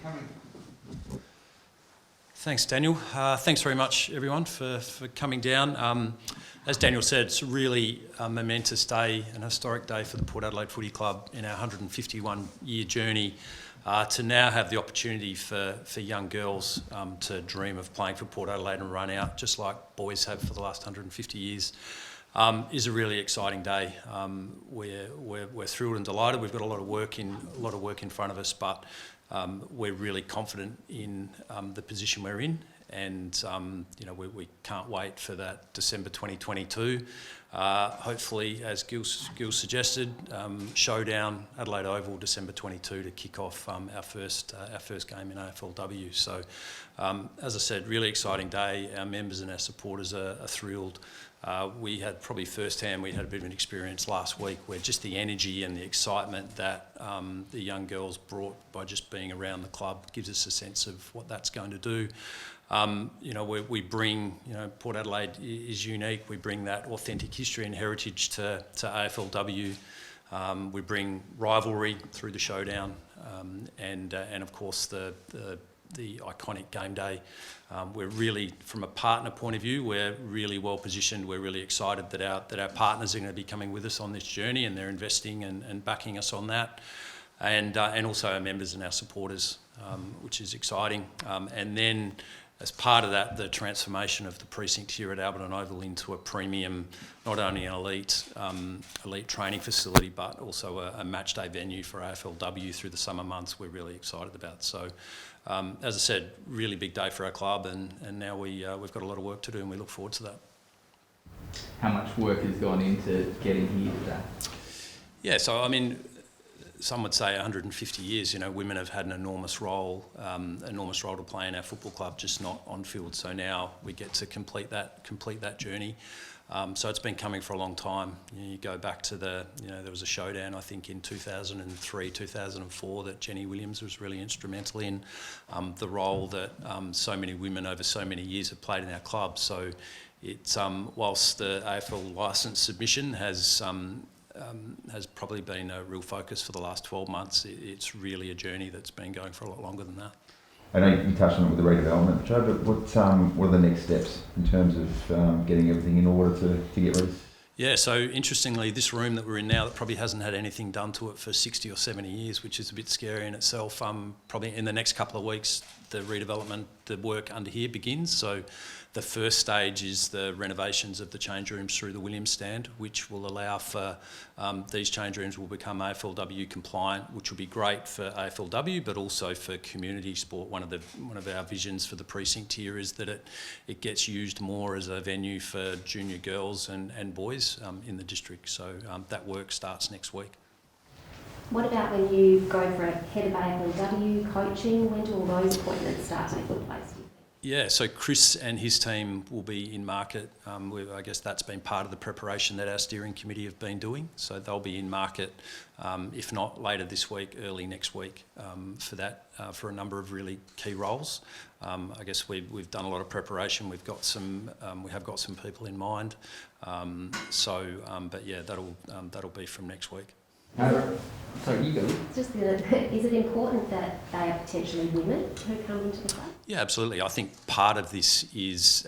coming. Thanks, Daniel. Thanks very much, everyone, for coming down. As Daniel said, it's really a momentous day, an historic day for the Port Adelaide Footy Club in our 151-year journey to now have the opportunity for young girls to dream of playing for Port Adelaide and run out, just like boys have for the last 150 years. Is a really exciting day. We're thrilled and delighted. We've got a lot of work in front of us, but we're really confident in the position we're in, and we can't wait for that December 2022. Hopefully, as Gil suggested, Showdown, Adelaide Oval, December 22 to kick off our first game in AFLW. So, as I said, really exciting day. Our members and our supporters are thrilled. We had a bit of an experience last week where just the energy and the excitement that the young girls brought by just being around the club gives us a sense of what that's going to do. We bring, Port Adelaide is unique. We bring that authentic history and heritage to AFLW. We bring rivalry through the Showdown, and of course the iconic game day. We're really, from a partner point of view, we're really well positioned. We're really excited that our partners are going to be coming with us on this journey, and they're investing and backing us on that, and also our members and our supporters, which is exciting. And then, as part of that, the transformation of the precinct here at Alberton Oval into a premium, not only an elite training facility, but also a match day venue for AFLW through the summer months. We're really excited about. So, as I said, really big day for our club, and now we've got a lot of work to do, and we look forward to that. How much work has gone into getting here today? Yeah, so I mean, some would say 150 years, women have had an enormous role to play in our football club, just not on field. So now we get to complete that journey. So it's been coming for a long time. You go back to there was a Showdown, I think, in 2003, 2004 that Jenny Williams was really instrumental in, the role that so many women over so many years have played in our club. So it's whilst the AFL licence submission has probably been a real focus for the last 12 months. It's really a journey that's been going for a lot longer than that. I know you touched on it with the redevelopment, Joe, but what are the next steps in terms of getting everything in order to get ready? Yeah, so interestingly, this room that we're in now that probably hasn't had anything done to it for 60 or 70 years, which is a bit scary in itself. Probably in the next couple of weeks, the work under here begins. So the first stage is the renovations of the change rooms through the Williams stand, which will allow for these change rooms will become AFLW compliant, which will be great for AFLW, but also for community sport. One of our visions for the precinct here is that it gets used more as a venue for junior girls and boys in the district. So that work starts next week. What about when you go for a head of AFLW coaching? When do all those appointments start taking place? Yeah, so Chris and his team will be in market. I guess that's been part of the preparation that our steering committee have been doing. So they'll be in market, if not later this week, early next week, for a number of really key roles. I guess we've done a lot of preparation. We have got some people in mind. But yeah, that'll be from next week. Sorry, you go. Is it important that they are potentially women who come into the club? Yeah, absolutely. I think part of this is,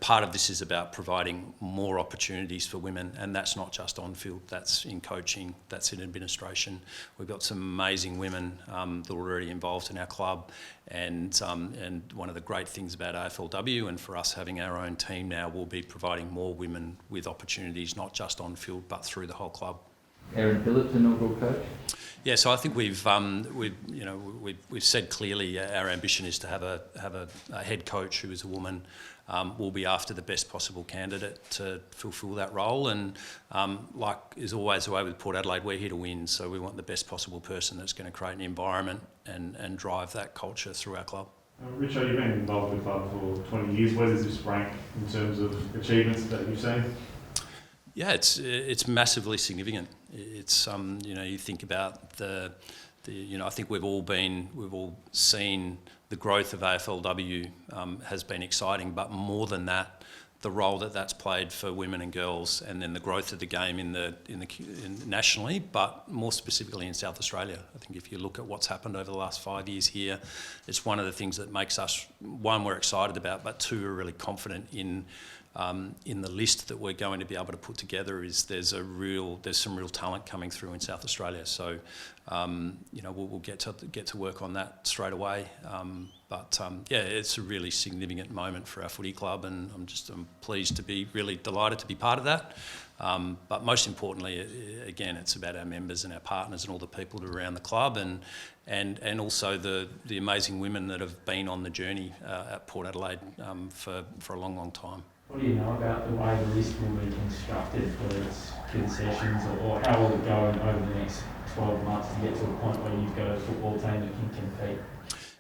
part of this is about providing more opportunities for women, and that's not just on field. That's in coaching. That's in administration. We've got some amazing women that are already involved in our club, and one of the great things about AFLW and for us having our own team now will be providing more women with opportunities, not just on field but through the whole club. Erin Phillips, inaugural coach. Yeah, so I think we've said clearly our ambition is to have a head coach who is a woman. We'll be after the best possible candidate to fulfil that role, and like is always the way with Port Adelaide, we're here to win, so we want the best possible person that's going to create an environment and drive that culture through our club. Richard, you've been involved with the club for 20 years. Where does this rank in terms of achievements that you've seen? Yeah, it's massively significant. It's you think about I think we've all seen the growth of AFLW has been exciting, but more than that, the role that that's played for women and girls, and then the growth of the game nationally, but more specifically in South Australia. I think if you look at what's happened over the last 5 years here, it's one of the things that makes us, one, we're excited about, but two, we're really confident in the list that we're going to be able to put together. Is there's some real talent coming through in South Australia. So we'll get to work on that straight away. It's a really significant moment for our footy club, and I'm pleased to be really delighted to be part of that. But most importantly, again, it's about our members and our partners and all the people that are around the club, and also the amazing women that have been on the journey at Port Adelaide for a long, long time. What do you know about the way the list will be constructed, whether it's concessions or how will it go over the next 12 months to get to a point where you've got a football team that can compete?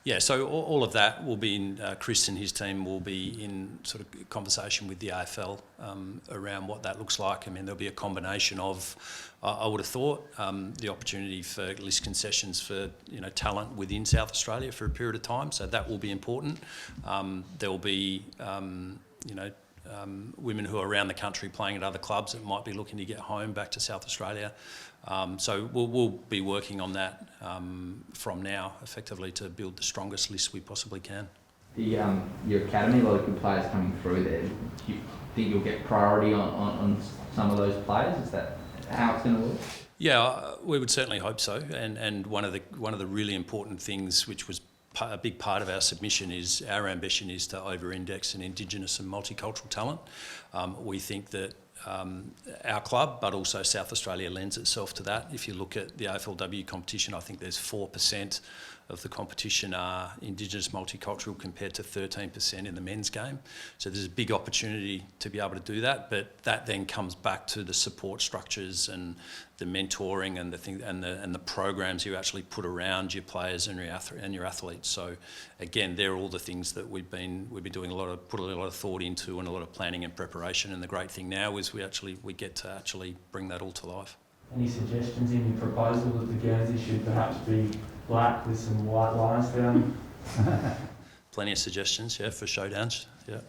Yeah, so all of that will be in, Chris and his team will be in sort of conversation with the AFL around what that looks like. I mean, there'll be a combination of, I would have thought, the opportunity for list concessions for talent within South Australia for a period of time, so that will be important. There will be women who are around the country playing at other clubs that might be looking to get home back to South Australia. So we'll be working on that from now, effectively, to build the strongest list we possibly can. Your academy, a lot of good players coming through there. Do you think you'll get priority on some of those players? Is that how it's going to work? Yeah, we would certainly hope so. And one of the really important things, which was a big part of our submission, is our ambition is to over-index in Indigenous and multicultural talent. We think that our club, but also South Australia, lends itself to that. If you look at the AFLW competition, I think there's 4% of the competition are Indigenous multicultural compared to 13% in the men's game. So there's a big opportunity to be able to do that, but that then comes back to the support structures and the mentoring and the programs you actually put around your players and your athletes. So again, they're all the things that we've been doing put a lot of thought into and a lot of planning and preparation. And the great thing now is we get to actually bring that all to life. Any suggestions in your proposal that the Guernsey should perhaps be black with some white lines down? Plenty of suggestions, yeah, for Showdowns, yeah.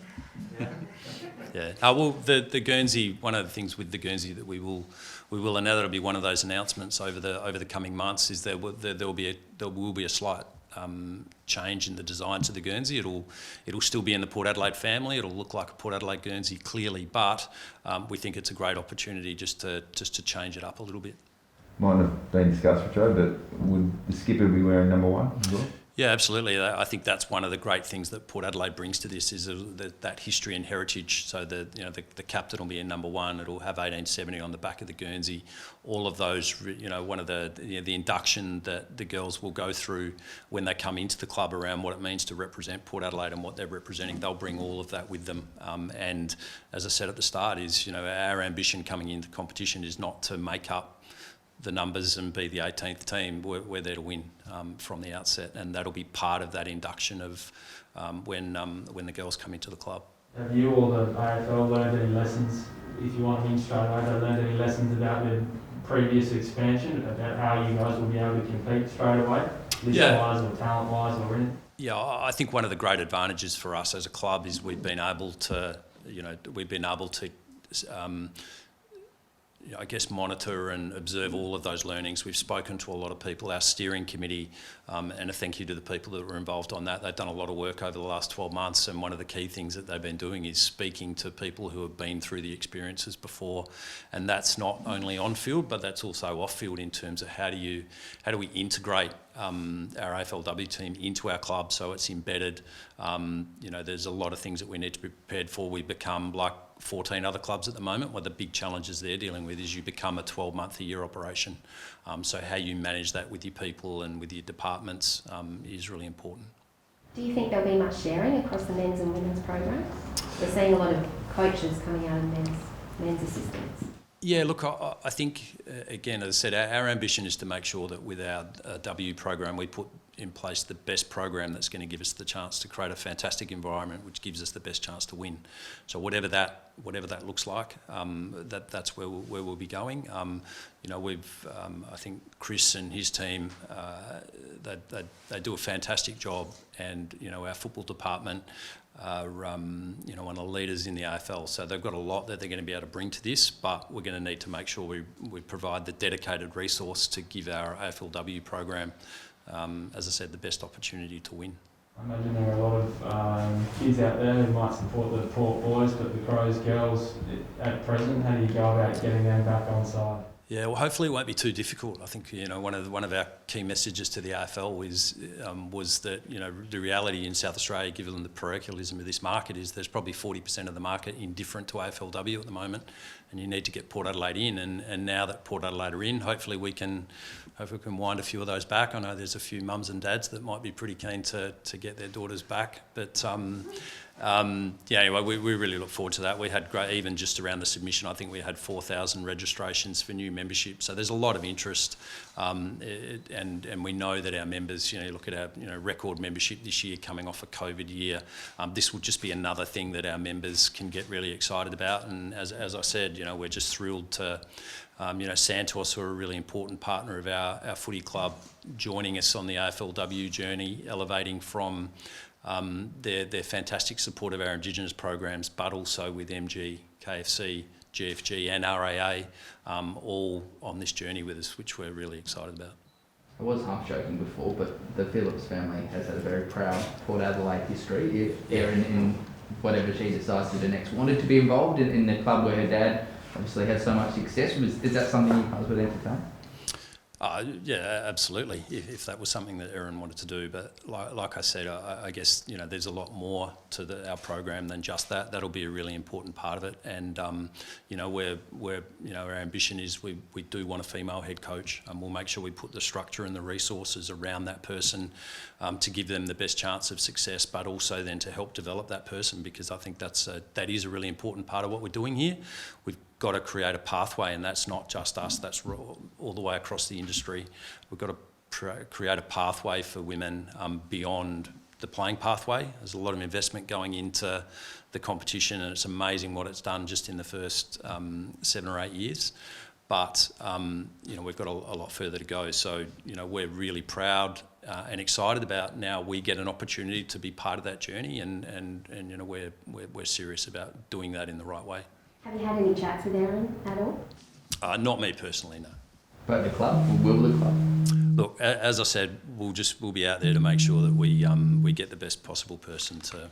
Yeah. Well, the Guernsey. One of the things with the Guernsey that we will, and that'll be one of those announcements over the coming months, is there will be a slight change in the designs of the Guernsey. It'll still be in the Port Adelaide family. It'll look like a Port Adelaide Guernsey clearly, but we think it's a great opportunity just to change it up a little bit. Might have been discussed, Richard, but would the skipper be wearing number 1 as well? Yeah, absolutely. I think that's one of the great things that Port Adelaide brings to this, is that history and heritage. So the captain will be in number 1. It'll have 1870 on the back of the Guernsey. All of those, one of the induction that the girls will go through when they come into the club around what it means to represent Port Adelaide and what they're representing. They'll bring all of that with them. And as I said at the start, is our ambition coming into competition is not to make up the numbers and be the 18th team. We're there to win from the outset, and that'll be part of that induction of when the girls come into the club. Have you or the AFL learned any lessons, if you want to win straight away, have they learned any lessons about the previous expansion, about how you guys will be able to compete straight away, list-wise or talent-wise or anything? Yeah, I think one of the great advantages for us as a club is we've been able to monitor and observe all of those learnings. We've spoken to a lot of people, our steering committee, and a thank you to the people that were involved on that. They've done a lot of work over the last 12 months, and one of the key things that they've been doing is speaking to people who have been through the experiences before. And that's not only on field, but that's also off field, in terms of how do we integrate our AFLW team into our club so it's embedded. There's a lot of things that we need to be prepared for. We become like 14 other clubs at the moment. One of the big challenges they're dealing with is you become a 12-month-a-year operation. So how you manage that with your people and with your departments is really important. Do you think there'll be much sharing across the men's and women's programs? We're seeing a lot of coaches coming out of men's assistants. Yeah, look, I think, again, as I said, our ambition is to make sure that with our W program, we put in place the best program that's going to give us the chance to create a fantastic environment, which gives us the best chance to win. So whatever that looks like, that's where we'll be going. I think Chris and his team, they do a fantastic job, and our football department you know, one of the leaders in the AFL. So they've got a lot that they're going to be able to bring to this, but we're going to need to make sure we provide the dedicated resource to give our AFLW program, as I said, the best opportunity to win. I imagine there are a lot of kids out there who might support the Port boys, but the Crows girls at present, how do you go about getting them back on side? Yeah, well, hopefully it won't be too difficult. I think, you know, one of our key messages to the AFL was that, you know, the reality in South Australia, given the parochialism of this market, is there's probably 40% of the market indifferent to AFLW at the moment, and you need to get Port Adelaide in. And now that Port Adelaide are in, hopefully we can wind a few of those back. I know there's a few mums and dads that might be pretty keen to get their daughters back, but yeah, anyway, we really look forward to that. We had great, even just around the submission, I think we had 4,000 registrations for new membership. So there's a lot of interest, and we know that our members, you know, look at our, you know, record membership this year coming off a COVID year. This will just be another thing that our members can get really excited about. And as I said, you know, we're just thrilled to, you know, Santos, who are a really important partner of our footy club, joining us on the AFLW journey, elevating from their fantastic support of our Indigenous programs, but also with MG, KFC, GFG and RAA, all on this journey with us, which we're really excited about. I was half joking before, but the Phillips family has had a very proud Port Adelaide history. If Erin, in whatever she decides to do next, wanted to be involved in the club where her dad obviously had so much success, is that something you guys would entertain? Yeah, absolutely, if that was something that Erin wanted to do. But like I said, I guess, you know, there's a lot more to our program than just that. That'll be a really important part of it. And, you know, we're you know, our ambition is we do want a female head coach, and we'll make sure we put the structure and the resources around that person to give them the best chance of success, but also then to help develop that person, because I think that is a really important part of what we're doing here. We've got to create a pathway, and that's not just us, that's all the way across the industry. We've got to create a pathway for women beyond the playing pathway. There's a lot of investment going into the competition, and it's amazing what it's done just in the first 7 or 8 years. But you know, we've got a lot further to go. So, you know, we're really proud and excited about now we get an opportunity to be part of that journey, and you know, we're serious about doing that in the right way. Have you had any chats with Erin at all? Not me personally, no. But the club, will the club? Look, as I said, we'll be out there to make sure that we get the best possible person to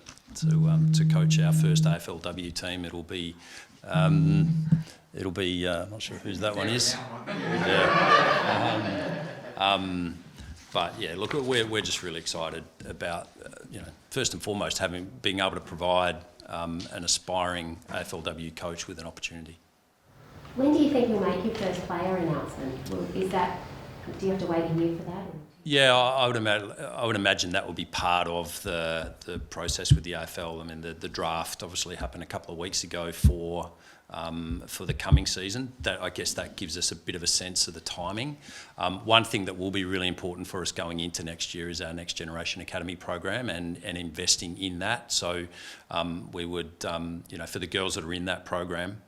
coach our first AFLW team. It'll be I'm not sure whose that one is. Yeah. But yeah, look, we're just really excited about you know, first and foremost being able to provide an aspiring AFLW coach with an opportunity. When do you think you'll make your first player announcement? Do you have to wait a year for that? Yeah, I would imagine that will be part of the process with the AFL. I mean, the draft obviously happened a couple of weeks ago for the coming season. I guess that gives us a bit of a sense of the timing. One thing that will be really important for us going into next year is our Next Generation Academy program and investing in that. So we would, you know, for the girls that are in that program,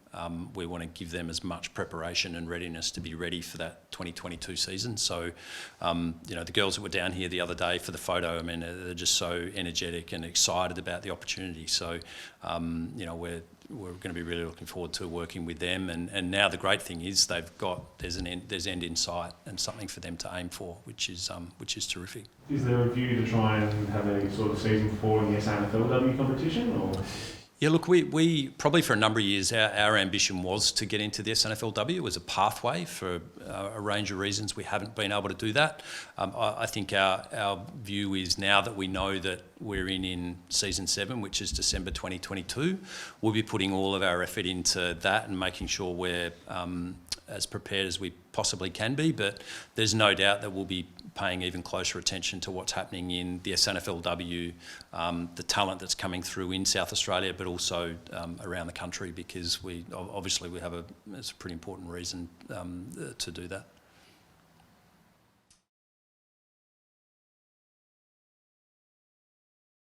we want to give them as much preparation and readiness to be ready for that 2022 season. So, you know, the girls that were down here the other day for the photo, I mean, they're just so energetic and excited about the opportunity. So, you know, we're going to be really looking forward to working with them. And now the great thing is there's end in sight and something for them to aim for, which is terrific. Is there a view to try and have a sort of season 4 in the SANFLW competition, or? Yeah, look, we probably for a number of years, our ambition was to get into the SNFLW. It was a pathway for a range of reasons. We haven't been able to do that. I think our view is now that we know that we're in season 7, which is December 2022, we'll be putting all of our effort into that and making sure we're as prepared as we possibly can be. But there's no doubt that we'll be paying even closer attention to what's happening in the SNFLW, the talent that's coming through in South Australia, but also around the country, because it's a pretty important reason to do that.